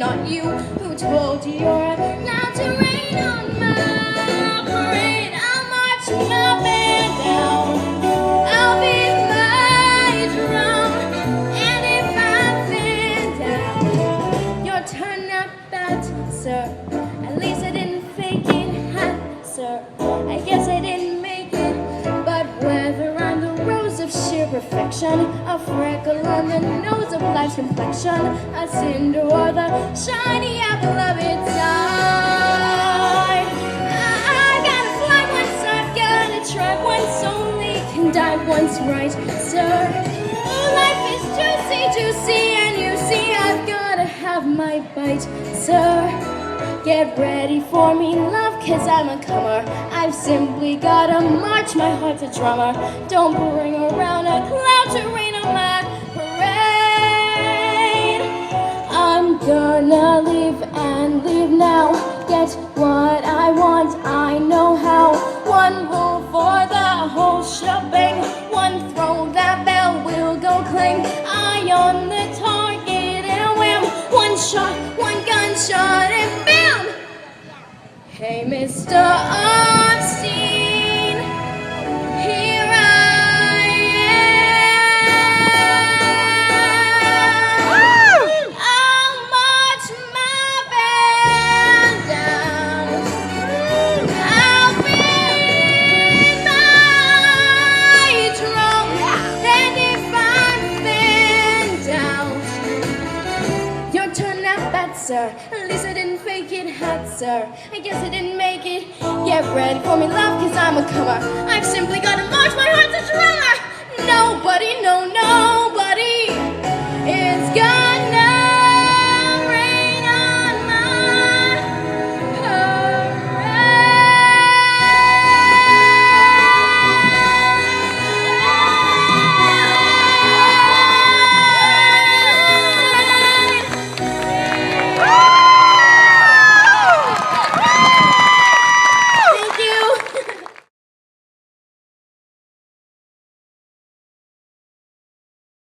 not you. Who told you you're allowed to rain on my parade? I'll march my band down. I'll be my drum. And if I've been down, your turn not bad, sir. At least I didn't fake it, sir. I guess I didn't make it, but whether I'm the rose of sheer perfection, a freckle on the nose of life's complexion, a cinder or the shiny apple of its eye, I gotta fly once, I've gotta try once, only can die once, right, sir? Life is juicy, juicy, and you see I've gotta have my bite, sir. Get ready for me, love, 'cause I'm a comer. I've simply gotta march, my heart's a drummer. Don't bring around a cloud to rain on my parade. I'm gonna leave and leave now. Get what I want, I know how. One roll for the whole shebang. One throw, that bell will go clang. Eye on the target and wham. One shot, one gunshot and bam! Hey, Mr. Obscene, here I am. I'll march my band down. I'll beat my drum. And if I've been down, your turn not bad, sir. At least I didn't fake it, sir. I guess I didn't make it. Get ready for me, love, 'cause I'm a comer. I've simply gotta march, my heart's a drummer. Nobody, no, nobody is gonna